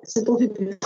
C'est pour plus.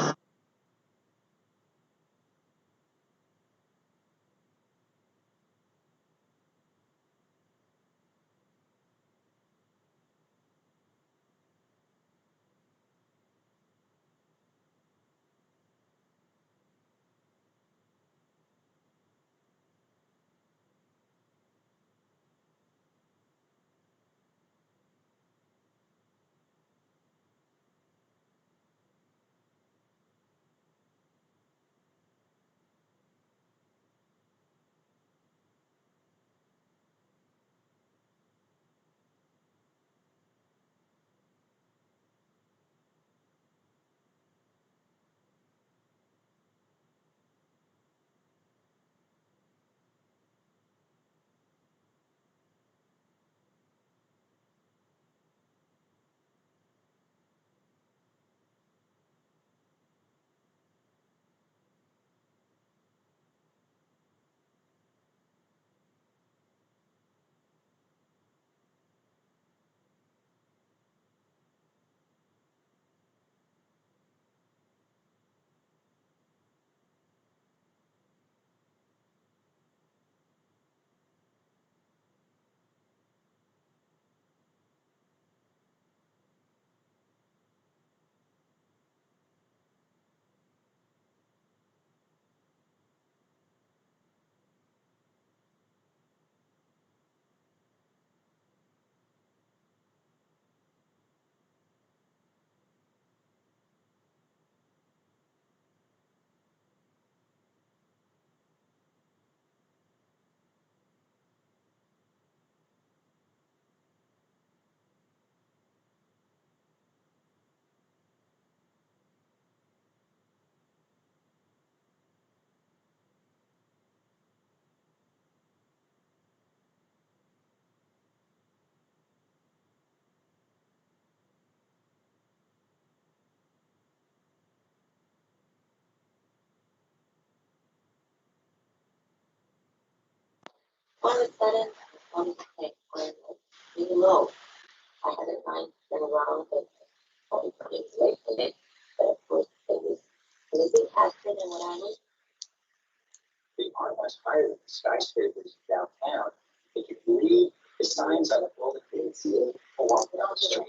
All of a sudden, I was like, really low. I had a nice turn around and it's like it. But of course, it was impacted and what I was. They are much higher than the skyscrapers downtown. If you read the signs on the building, you can see it along down the street.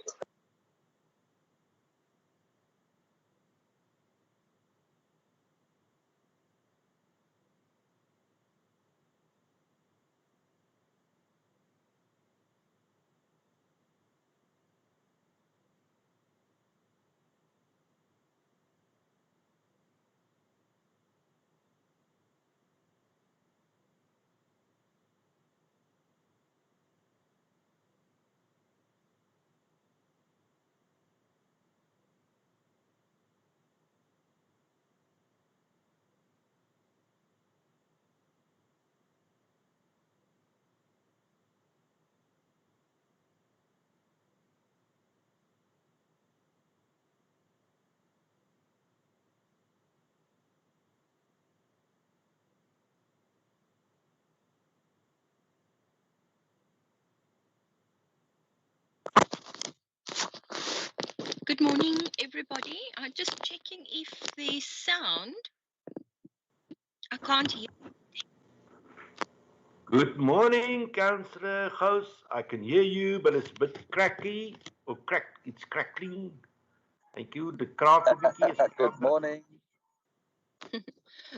Good morning, everybody. I'm just checking if there's sound. I can't hear. Good morning, Councillor Gous. I can hear you, but it's a bit cracky or it's crackling. Thank you. The kraakhoekie is Good morning.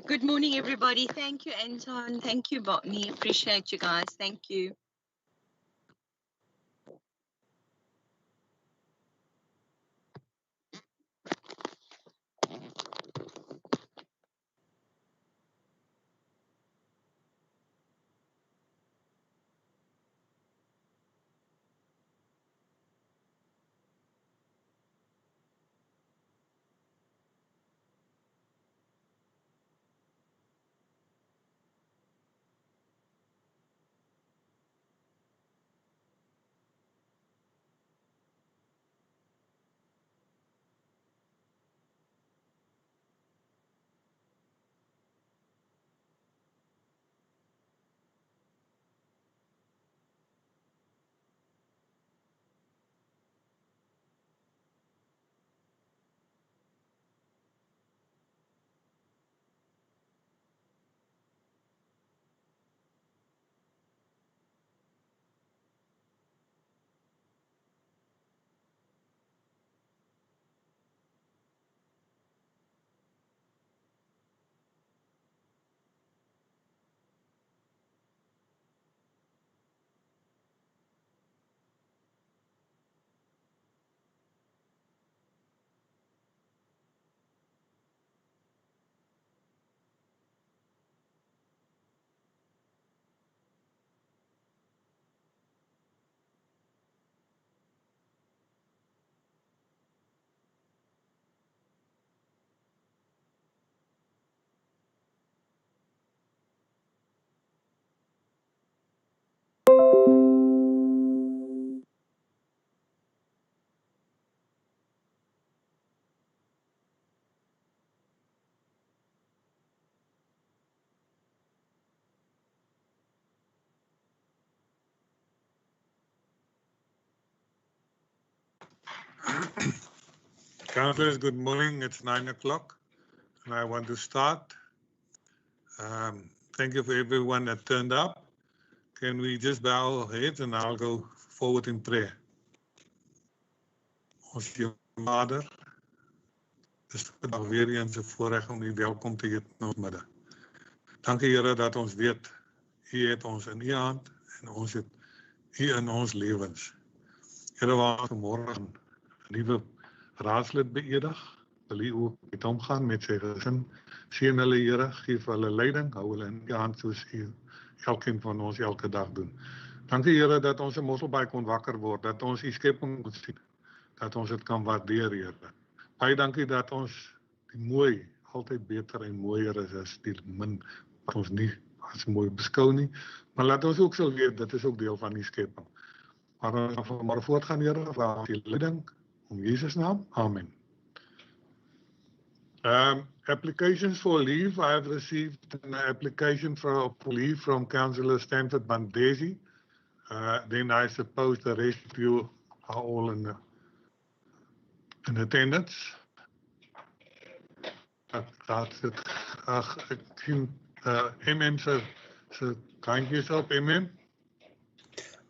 Good morning, everybody. Thank you, Anton. Thank you, Botany. Appreciate you guys. Thank you. Councillors, good morning. It's 9 o'clock and I want to start. Thank you for everyone that turned up. Can we just bow our heads and I'll go forward in prayer. Ons Vader, dis vandag weer eens 'n voorreg om u welkom te heet in ons midde. Dankie Here dat ons weet u het ons in u hand en ons het u in ons lewens. Here, waar ons vanmôre 'n nuwe raadslid beëdig, wil u ook met hom gaan met sy gesin. Seën hulle Here, gee vir hulle leiding, hou hulle in u hand soos u elkeen van ons elke dag doen. Dankie Here dat ons in Mosselbaai kon wakker word, dat ons u skepping moet sien, dat ons dit kan waardeer Here. Baie dankie dat ons die mooi altyd beter en mooier is as die min wat ons nie as mooi beskou nie, maar laat ons ook sal weet, dit is ook deel van die skepping. Maar ons gaan vanmôre voortgaan Here, vra ons die leiding, in Jesus' naam, amen. Applications for leave. I have received an application for leave from Councillor Stanford Bandesi. Then I suppose the rest of you are all in attendance. That's it. Ek sien MM se kantjies op, MM.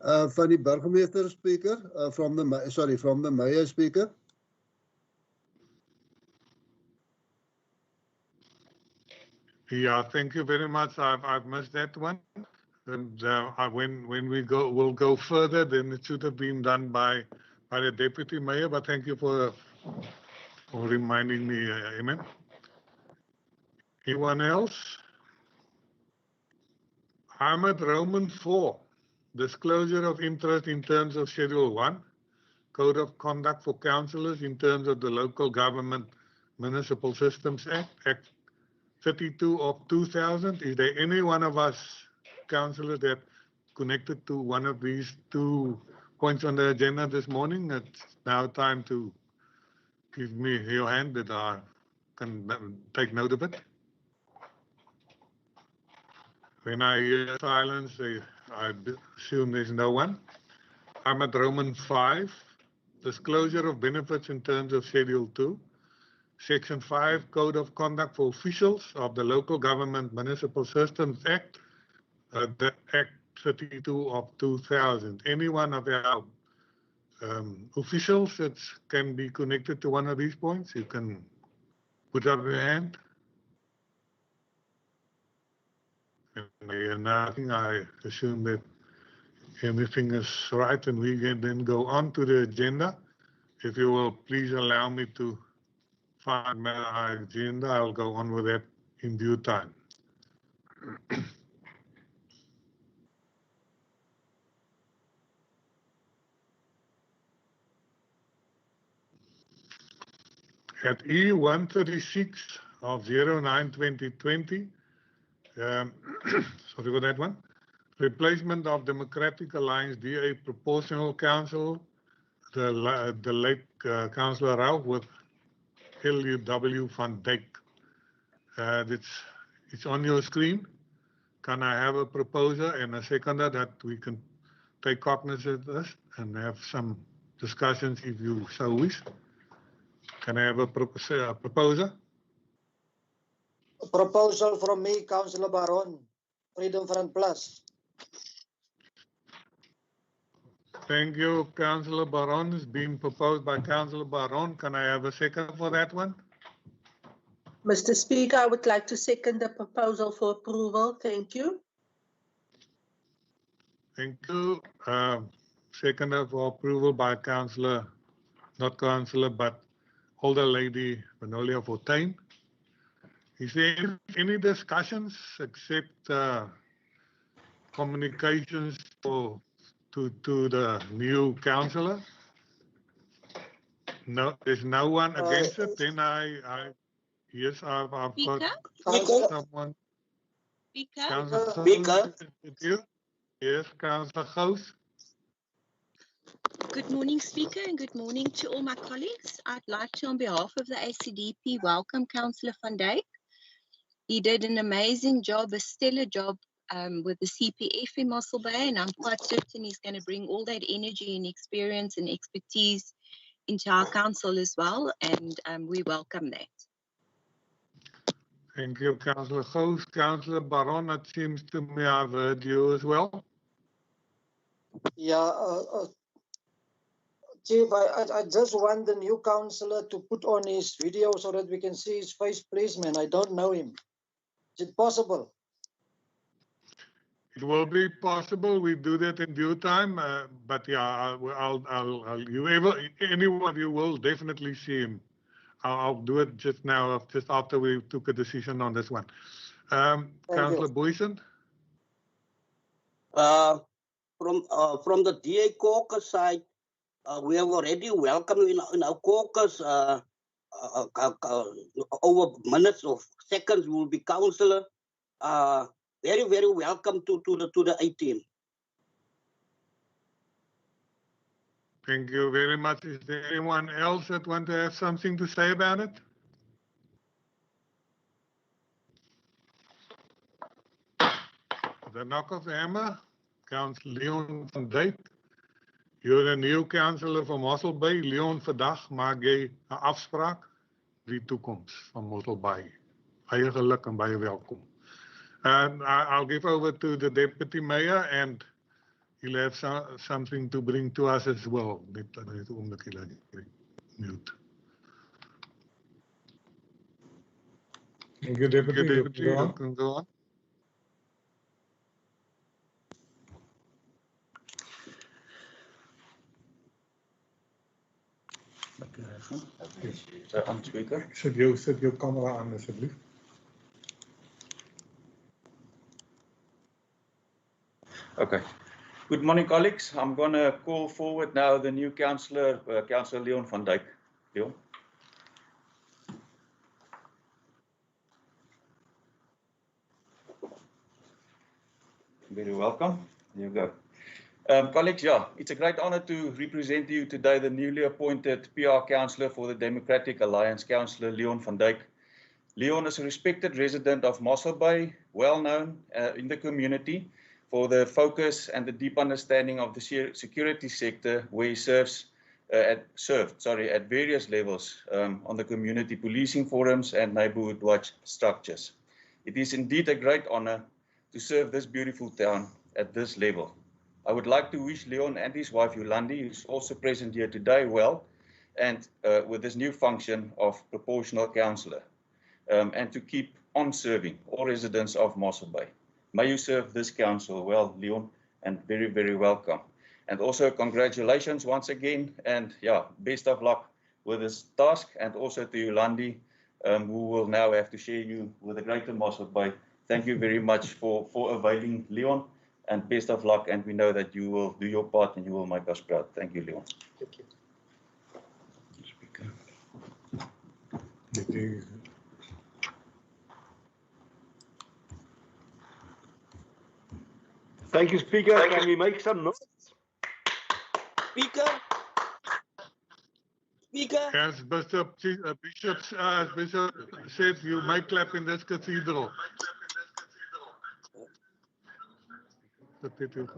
Van die burgemeester speaker, from the mayor speaker. Yeah, thank you very much. I've missed that one. And when we'll go further, then it should have been done by the deputy mayor. But thank you for reminding me, Amen. Anyone else? I'm at Roman 4. Disclosure of interest in terms of Schedule 1, Code of Conduct for Councillors in terms of the Local Government Municipal Systems Act, Act 32 of 2000. Is there any one of us councillors that connected to one of these 2 points on the agenda this morning? It's now time to give me your hand that I can take note of it. When I hear silence, I assume there's no one. I'm at Roman 5, disclosure of benefits in terms of Schedule 2, Section 5, Code of Conduct for Officials of the Local Government Municipal Systems Act, the Act 32 of 2000. Any one of our officials that can be connected to one of these points, you can put up your hand. And I assume that everything is right and we can then go on to the agenda. If you will please allow me to find my agenda, I'll go on with that in due time. At E136 of 09-2020, sorry for that one, replacement of Democratic Alliance DA Proportional Council, the late Councillor Rauch with LUW van Dijk. It's on your screen. Can I have a proposer and a seconder that we can take cognizance of this and have some discussions if you so wish? Can I have a proposer? A proposal from me, Councillor Baron, Freedom Front Plus. Thank you, Councillor Baron. It's been proposed by Councillor Baron. Can I have a second for that one? Mr. Speaker, I would like to second the proposal for approval. Thank you. Thank you. Seconded for approval by Councillor, not Councillor, but older lady Manolia Fortuin. Is there any discussions except communications to the new councillor? No, there's no one against it. Then yes, I've got someone. Speaker. Yes, Councillor Gous. Good morning, Speaker, and good morning to all my colleagues. I'd like to, on behalf of the ACDP, welcome Councillor van Dijk. He did an amazing job, a stellar job with the CPF in Mossel Bay, and I'm quite certain he's going to bring all that energy and experience and expertise into our council as well, and we welcome that. Thank you, Councillor Gous. Councillor Baron, it seems to me I've heard you as well. Yeah, Chief, I just want the new councillor to put on his video so that we can see his face, please, man. I don't know him. Is it possible? It will be possible. We do that in due time. But yeah, any one of you will definitely see him. I'll do it just now, just after we took a decision on this one. Councillor Boyson. From the DA caucus side, we have already welcomed in our caucus over minutes or seconds will be councillor. Very, very welcome to the 18. Thank you very much. Is there anyone else that want to have something to say about it? The knock of the hammer, Councillor Leon van Dijk. You're a new councillor van Mossel Bay. Leon, vandag maak jy 'n afspraak vir die toekoms van Mossel Bay. Baie geluk en baie welkom. And I'll give over to the Deputy Mayor, and he'll have something to bring to us as well. Mute. Thank you, Deputy. You can go on. Sit jou camera aan, asseblief. Okay. Good morning, colleagues. I'm going to call forward now the new councillor, Councillor Leon van Dijk. Leon. Very welcome. There you go. Colleagues, yeah, it's a great honor to represent you today, the newly appointed PR councillor for the Democratic Alliance, Councillor Leon van Dijk. Leon is a respected resident of Mossel Bay, well known in the community for the focus and the deep understanding of the security sector, where he served at various levels on the community policing forums and neighborhood watch structures. It is indeed a great honor to serve this beautiful town at this level. I would like to wish Leon and his wife Yolandi, who is also present here today, well, and with this new function of proportional councillor, and to keep on serving all residents of Mossel Bay. May you serve this council well, Leon, and very, very welcome. And also congratulations once again, and yeah, best of luck with this task, and also to Yolandi, who will now have to share you with the greater Mossel Bay. Thank you very much for availing, Leon, and best of luck, and we know that you will do your part and you will make us proud. Thank you, Leon. Thank you. Thank you, Speaker. Can we make some noise? Speaker? As Bishop said, you may clap in this cathedral.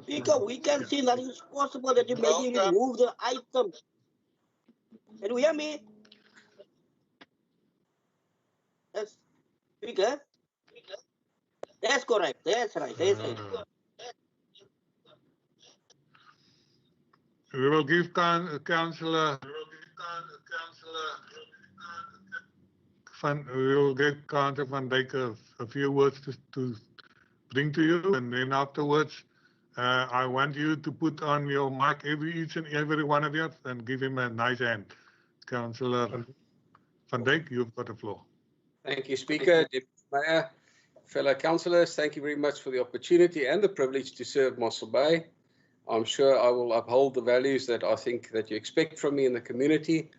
Speaker, we can see that it's possible that you maybe remove the item. Can you hear me? Yes. Speaker? That's correct. That's right. That's it. We will give Councillor van Dijk a few words to bring to you, and then afterwards I want you to put on your mic each and every one of you and give him a nice hand. Councillor van Dijk, you've got the floor. Thank you, Speaker, Deputy Mayor, fellow councillors. Thank you very much for the opportunity and the privilege to serve Mossel Bay. I'm sure I will uphold the values that I think that you expect from me in the community.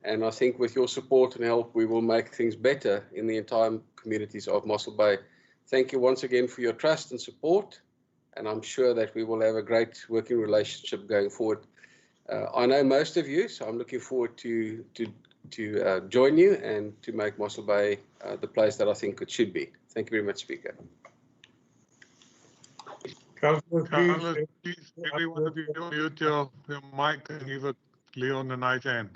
And I think with your support and help, we will make things better in the entire communities of Mossel Bay. Thank you once again for your trust and support. And I'm sure that we will have a great working relationship going forward. I know most of you, so I'm looking forward to join you and to make Mossel Bay the place that I think it should be. Thank you very much, Speaker. Councillor, please, every one of you mute your mic and give Leon a nice hand.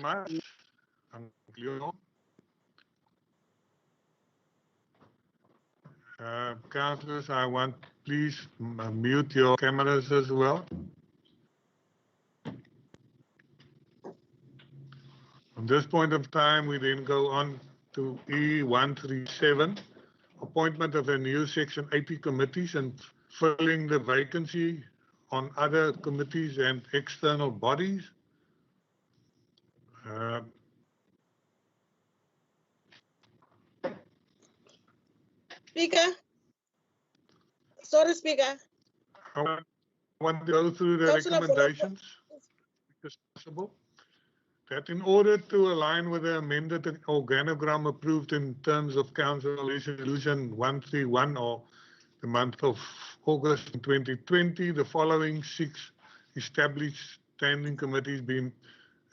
much. Thank you. Councillors, I want please mute your cameras as well. From this point of time, we then go on to E137, appointment of a new Section 80 committees and filling the vacancy on other committees and external bodies. Speaker. Sorry, Speaker. I want to go through the Councillor recommendations, if possible. That in order to align with the amended organogram approved in terms of Council Resolution 131 or the month of August 2020, the following 6 established standing committees being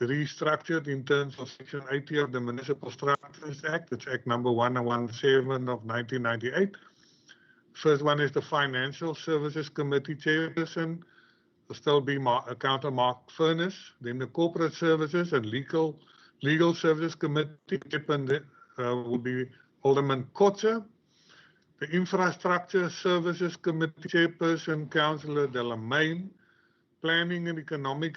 restructured in terms of Section 80 of the Municipal Structures Act. It's Act number 117 of 1998. First one is the Financial Services Committee Chairperson. Will still be Counselor Mark Furness. Then the Corporate Services and Legal Services Committee will be Alderman Kotze. The Infrastructure Services Committee Chairperson, Councillor Delamain. Planning and Economic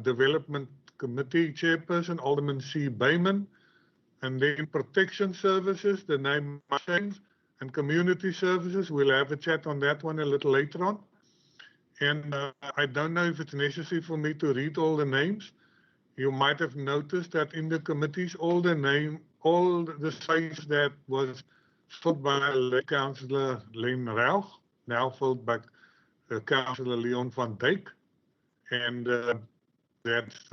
Development Committee Chairperson, Alderman C. Bayman. And then Protection Services, the name must change. And Community Services, we'll have a chat on that one a little later on. And I don't know if it's necessary for me to read all the names. You might have noticed that in the committees, all the space that was filled by Councillor Len Rauch, now filled by Councillor Leon van Dijk. And that's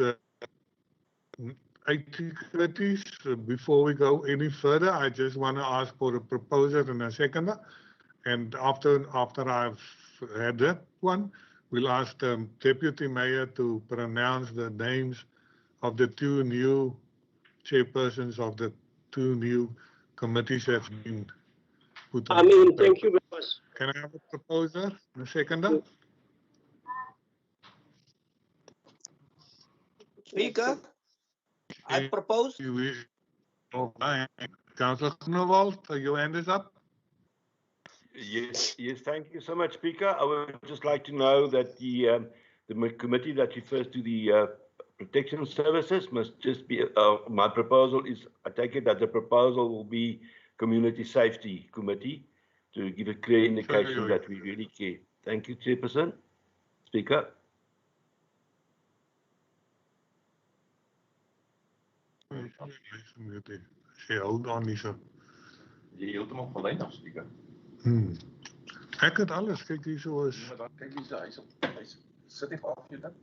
80 committees. Before we go any further, I just want to ask for a proposer and a seconder. And after I've had that one, we'll ask the Deputy Mayor to pronounce the names of the 2 new chairpersons of the 2 new committees that's been put on. Thank you very much. Can I have a proposer and a seconder? Speaker, I propose. Councillor Groenewald, your hand is up. Yes, thank you so much, Speaker. I would just like to know that the committee that refers to the protection services must just be, my proposal is, I take it that the proposal will be Community Safety Committee to give a clear indication that we really care. Thank you, Chairperson. Speaker. Hold on, Lisa. Jy heeltemal op lyn af, Speaker. Ek het alles, kyk hier so is. Kyk hier, hy sit nie af hier dan.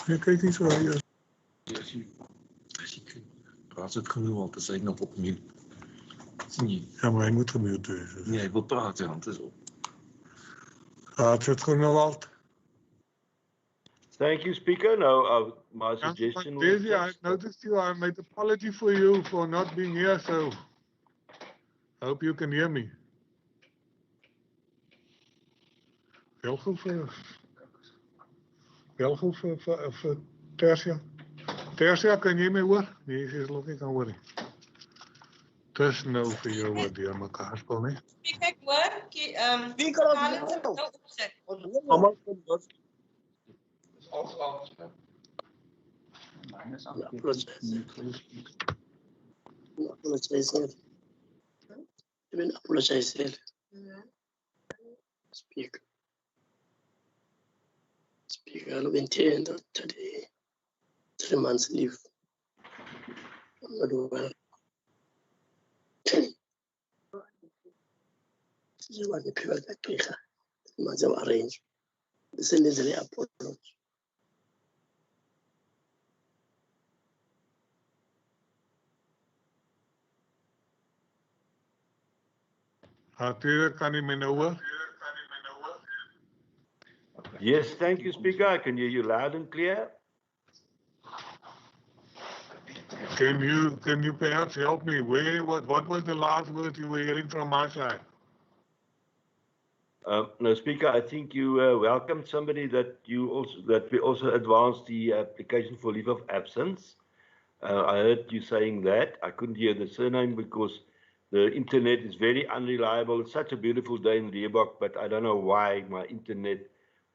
Ja, kyk hier so hy is. As jy praat het Groenewald, is hy nog op mute. Sien jy? Ja, maar hy moet gemute wees. Nee, hy wil praat, sy hand is op. Praat het Groenewald. Thank you, Speaker. Now, my suggestion was... Daisy, I noticed you. I made an apology for you for not being here, so I hope you can hear me. Bel goed vir Tersia. Tersia, kan jy my hoor? Nee, sy is nog nie kan hoor nie. Dis nou vir jou wat deur mekaar spel, nie? Speaker, ek hoor. Speaker, Speaker, I've been taking today 3 months leave. I'm not well. This is what the people that we have. Must have arranged. This is the approach. Arthur, kan jy my nou hoor? Yes, thank you, Speaker. I can hear you loud and clear. Can you perhaps help me? What was the last word you were hearing from my side? No, Speaker, I think you welcomed somebody that we also advanced the application for leave of absence. I heard you saying that. I couldn't hear the surname because the internet is very unreliable. It's such a beautiful day in Reebok, but I don't know why my internet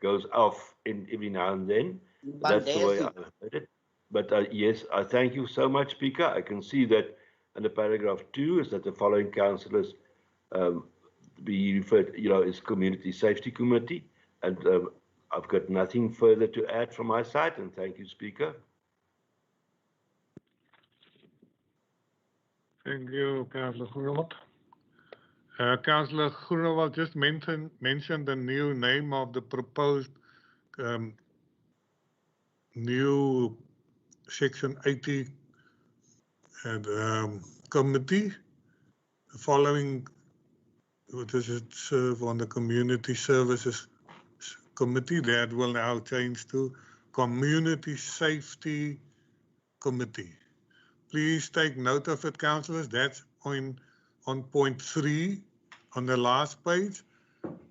goes off every now and then. That's the way I heard it. But yes, I thank you so much, Speaker. I can see that under paragraph 2 is that the following councillors be referred, as Community Safety Committee. And I've got nothing further to add from my side. And thank you, Speaker. Thank you, Councillor Groenewald. Councillor Groenewald just mentioned the new name of the proposed new Section 80 committee. The following, does it serve on the Community Services Committee? That will now change to Community Safety Committee. Please take note of it, councillors. That's on point 3 on the last page,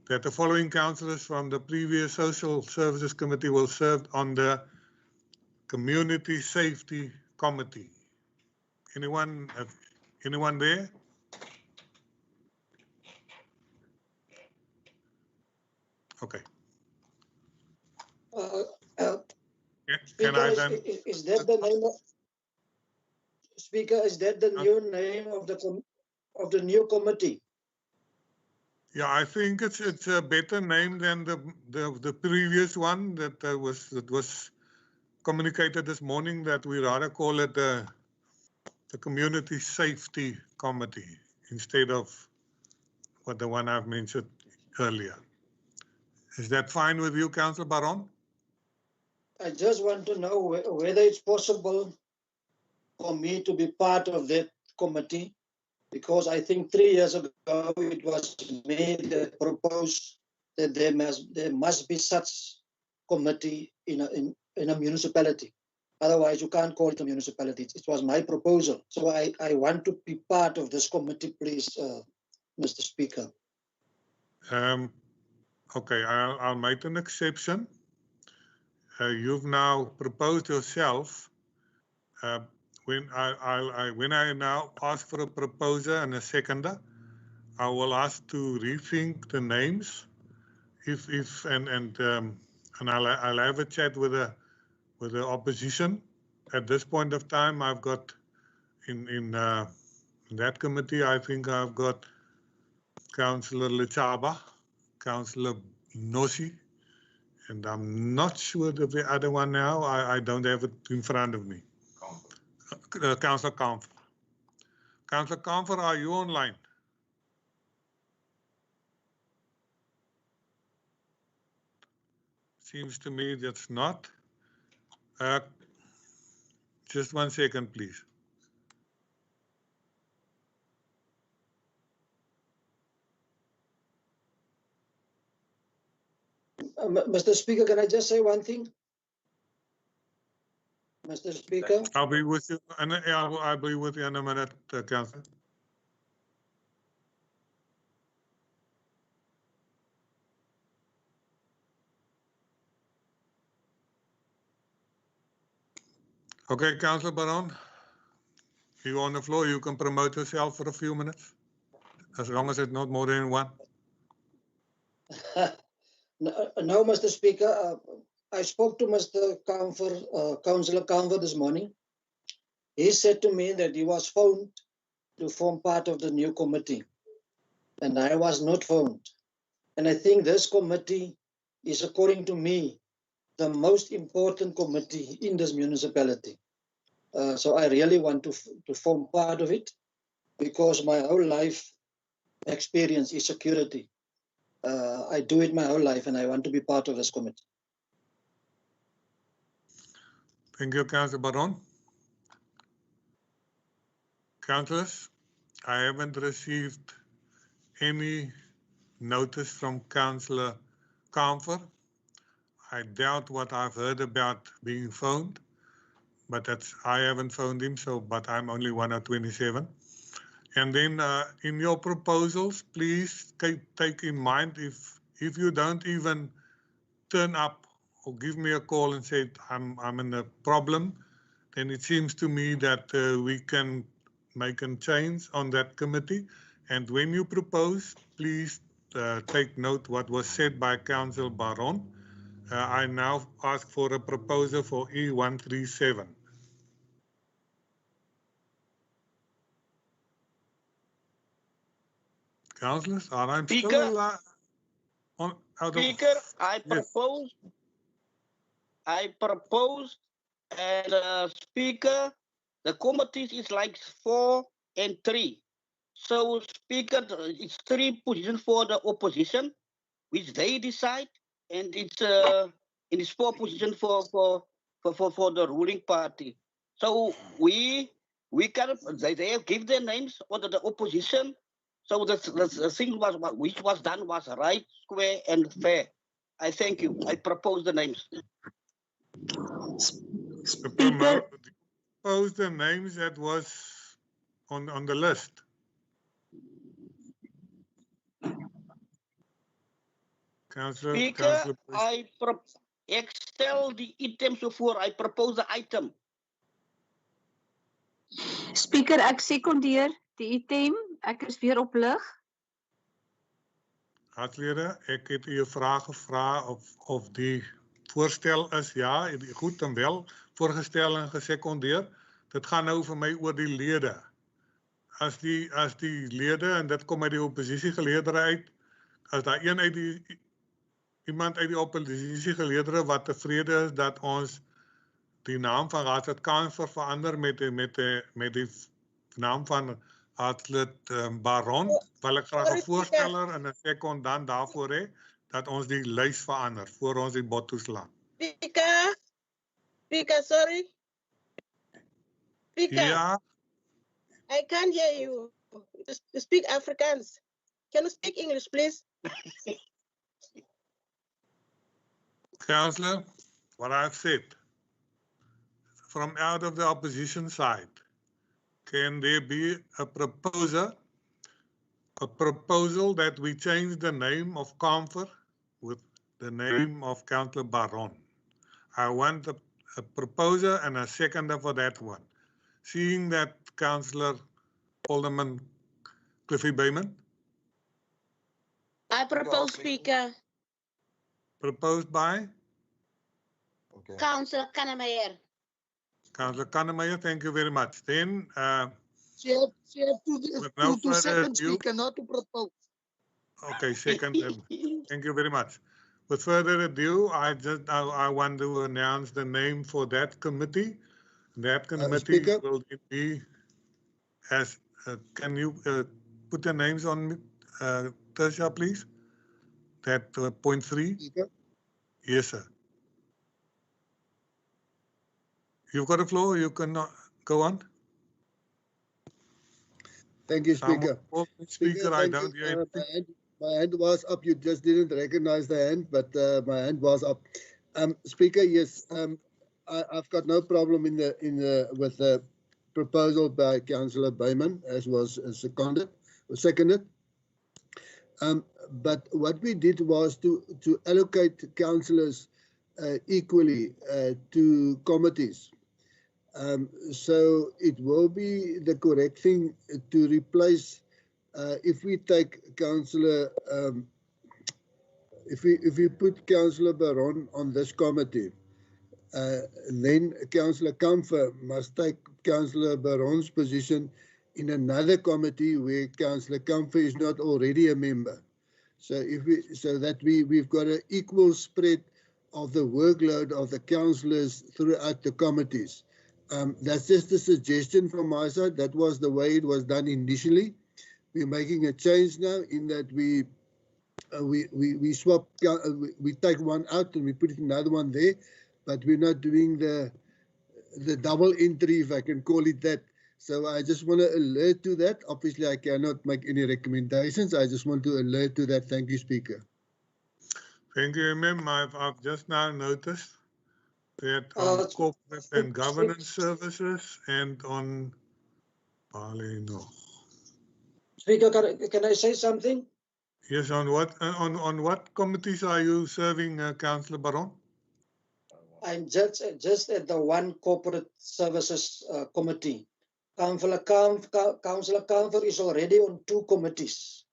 that the following councillors from the previous Social Services Committee will serve on the Community Safety Committee. Anyone there? Okay. Speaker, is that the name of Speaker? Is that the new name of the new committee? Yeah, I think it's a better name than the previous one that was communicated this morning, that we rather call it the Community Safety Committee instead of what the one I've mentioned earlier. Is that fine with you, Councillor Baron? I just want to know whether it's possible for me to be part of that committee, because I think 3 years ago it was made proposed that there must be such committee in a municipality. Otherwise, you can't call it a municipality. It was my proposal. So I want to be part of this committee, please, Mr. Speaker. Okay, I'll make an exception. You've now proposed yourself. When I now ask for a proposer and a seconder, I will ask to rethink the names. And I'll have a chat with the opposition. At this point of time, I've got in that committee, I think I've got Councillor Lechaba, Councillor Nosi, and I'm not sure of the other one now. I don't have it in front of me. Councillor Kamfer. Councillor Kamfer, are you online? Seems to me that's not. Just 1 second, please. Mr. Speaker, can I just say one thing? Mr. Speaker? I'll be with you, and I'll be with you in a minute, Councillor. Okay, Councillor Baron, you're on the floor. You can promote yourself for a few minutes, as long as it's not more than one. No, Mr. Speaker. I spoke to Mr. Councillor Kamfer this morning. He said to me that he was phoned to form part of the new committee, and I was not phoned. And I think this committee is, according to me, the most important committee in this municipality. So I really want to form part of it, because my whole life experience is security. I do it my whole life, and I want to be part of this committee. Thank you, Councillor Baron. Councillors, I haven't received any notice from Councillor Kamfer. I doubt what I've heard about being phoned, but I haven't phoned him, but I'm only one of 27. And then in your proposals, please take in mind, if you don't even turn up or give me a call and say I'm in a problem, then it seems to me that we can make a change on that committee. And when you propose, please take note what was said by Councillor Baron. I now ask for a proposal for E137. Councillors, I'm Speaker, still out of... Speaker, I Yes. propose, and Speaker, the committees is like 4 and 3. So, Speaker, it's 3 positions for the opposition, which they decide, and it's 4 positions for the ruling party. So we can they give their names under the opposition. So the thing was which was done was right, square, and fair. I thank you. I propose the names. Speaker, Propose the names that was on the list. Councillor, Speaker, I excel the items voor. I propose the item. Speaker, ek sekondeer die item. Ek is weer op lig. Raadslede, ek het u 'n vraag gevra of die voorstel is ja, goed en wel voorgestel en gesekondeer. Dit gaan nou vir my oor die lede. As die lede, en dit kom uit die oppositiegeleedere uit, as daar iemand uit die oppositiegeleedere wat tevrede is dat ons die naam van raadslid Kanfer verander met die naam van raadslid Baron, wil ek graag 'n voorsteller en 'n sekondant daarvoor hê dat ons die lys verander voor ons die bot toeslaan. Speaker, sorry. Speaker, Ja, I can't hear you. You speak Afrikaans. Can you speak English, please? Councillor, what I've said, from out of the opposition side, can there be a proposal that we change the name of Kamfer with the name of Councillor Baron? I want a proposer and a seconder for that one. Seeing that Councillor Alderman Cliffy Bayman. I propose, Speaker. Proposed by? Councillor Kannemeyer. Councillor Kannemeyer, thank you very much. Then, She have to second, Speaker, not to propose. okay, second. Thank you very much. With further ado, I want to announce the name for that committee. That committee will be as. Can you put the names on, Tertia, please? That point 3. Yes, sir. You've got the floor. You can go on. Thank you, Speaker. Speaker, I don't hear anything. My hand was up. You just didn't recognize the hand, but my hand was up. Speaker, yes, I've got no problem with the proposal by Councillor Bayman, as was seconded. But what we did was to allocate councillors equally to committees. So it will be the correct thing to replace, if we take Councillor, if we put Councillor Baron on this committee, then Councillor Kamfer must take Councillor Baron's position in another committee where Councillor Kamfer is not already a member. So we've got an equal spread of the workload of the councillors throughout the committees. That's just a suggestion from my side. That was the way it was done initially. We're making a change now in that we swap, we take one out and we put another one there, but we're not doing the double entry, if I can call it that. So I just want to alert to that. Obviously, I cannot make any recommendations. I just want to alert to that. Thank you, Speaker. Thank you, ma'am. I've just now noticed that on corporate and governance services and on Bali, no. Speaker, can I say something? Yes, on what committees are you serving, Councillor Baron? I'm just at the one corporate services committee. Councillor Comfort is already on 2 committees.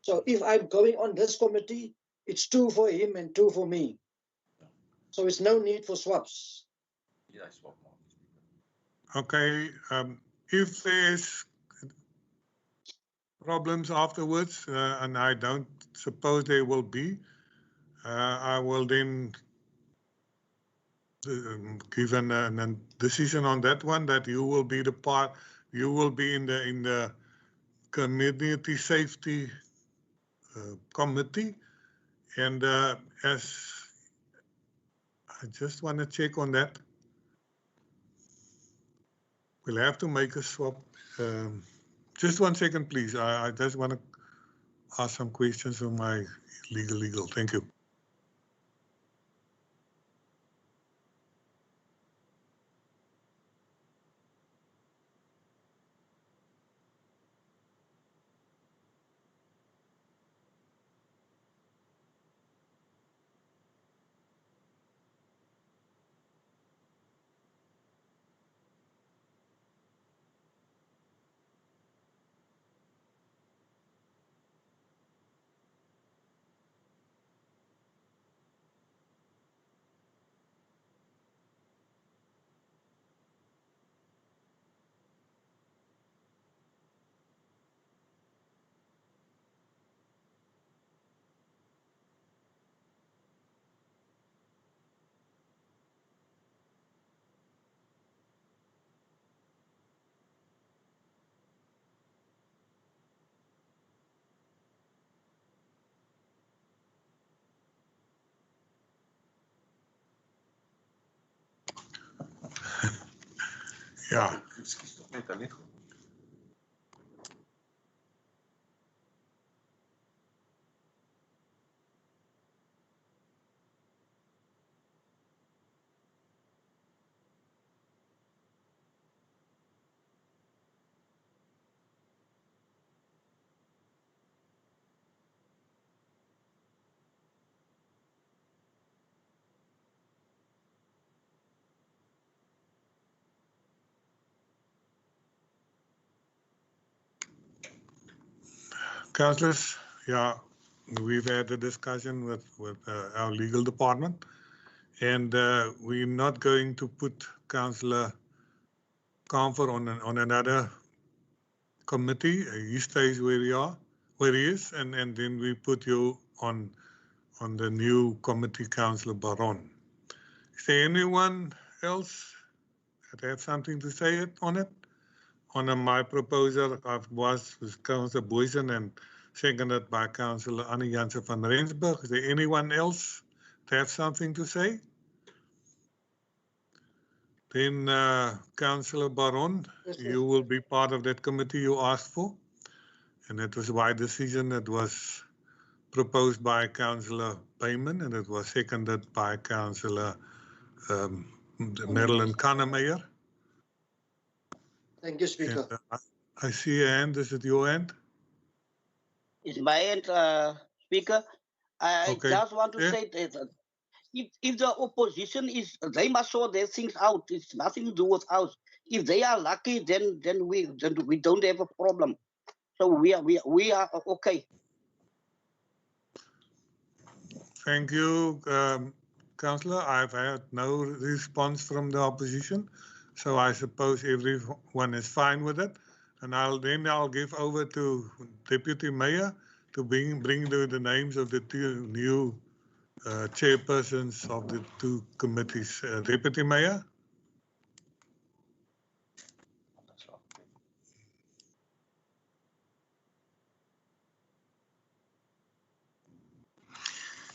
So if I'm going on this committee, it's 2 for him and 2 for me. So it's no need for swaps. Okay, if there's problems afterwards, and I don't suppose there will be, I will then give a decision on that one, that you will be you will be in the community safety committee, and as I just want to check on that. We'll have to make a swap. Just 1 second, please. I just want to ask some questions of my legal. Thank you. Ja. Councillors, yeah, we've had a discussion with our legal department, and we're not going to put Councillor Comfort on another committee. He stays where he is, and then we put you on the new committee, Councillor Baron. Is there anyone else that have something to say on it? On my proposal, was Councillor Boysen and seconded by Councillor Annie Jansen van Rensburg. Is there anyone else that have something to say? Then Councillor Baron, you will be part of that committee you asked for. And it was by decision that was proposed by Councillor Payman, and it was seconded by Councillor Marilyn Kannemeyer. Thank you, Speaker. And, I see a hand. Is it your hand? It's my hand, Speaker. I Okay. just want to say that if the opposition is, they must sort their things out. It's nothing to do with us. If they are lucky, then we don't have a problem. So we are okay. Thank you, Councillor. I've had no response from the opposition, so I suppose everyone is fine with it. And I'll give over to Deputy Mayor to bring the names of the 2 new chairpersons of the 2 committees. Deputy Mayor.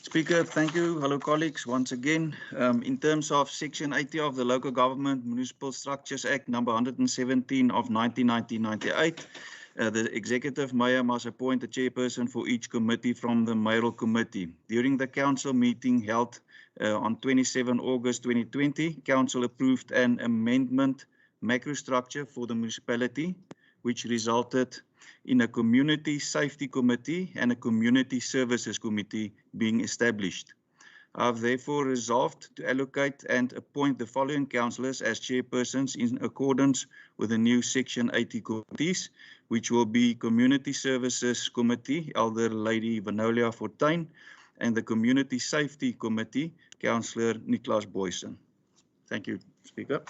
Speaker, thank you. Hello, colleagues. Once again, in terms of Section 80 of the Local Government Municipal Structures Act, number 117 of 1998, the Executive Mayor must appoint a chairperson for each committee from the mayoral committee. During the council meeting held on 27 August 2020, council approved an amendment macrostructure for the municipality, which resulted in a community safety committee and a community services committee being established. I have therefore resolved to allocate and appoint the following councillors as chairpersons in accordance with the new Section 80 committees, which will be Community Services Committee, Elder Lady Vanolia Fortuin, and the Community Safety Committee, Councillor Nicholas Boyson. Thank you, Speaker.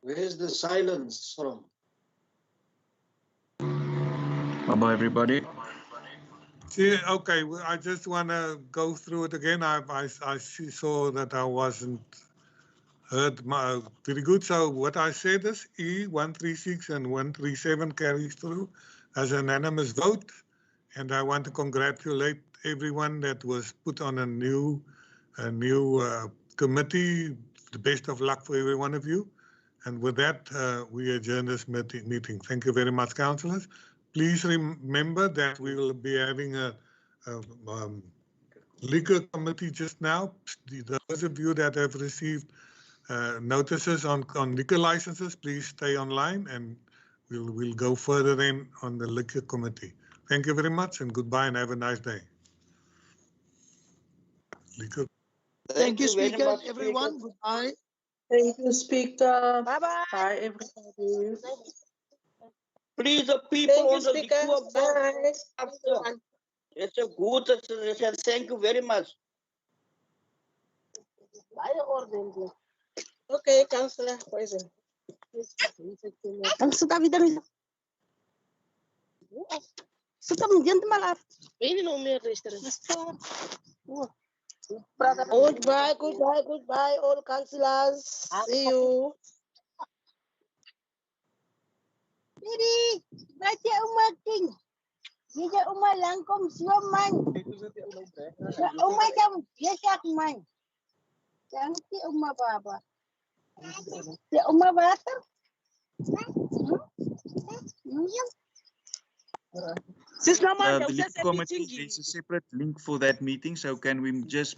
Where's the silence from? Bye-bye, everybody. See, okay, I just want to go through it again. I saw that I wasn't heard very good. So what I said is E136 and 137 carries through as an unanimous vote. And I want to congratulate everyone that was put on a new committee. The best of luck for every one of you. And with that, we adjourn this meeting. Thank you very much, councillors. Please remember that we will be having a liquor committee just now. Those of you that have received notices on liquor licenses, please stay online and we'll go further then on the liquor committee. Thank you very much and goodbye and have a nice day. Liquor. Thank you, very Speaker. much, Everyone, Speaker. goodbye. Thank you, Speaker. Bye-bye. Bye, everybody. Please, the people Thank you, on the Speaker. liquor Bye. board, it's a good suggestion. Thank you very much. Okay, Councillor Poison. Ang suka vida rin. Suka mungkin tu malah. Ini no meer restaurant. Goodbye, goodbye, goodbye, all councillors. See you. Didi, baca umat king. Dia umat langkom siaman. Umat jam biasa man. Jangan ti umat baba. Ya umat bata. The legal committee, there's a separate link for that meeting, so can we just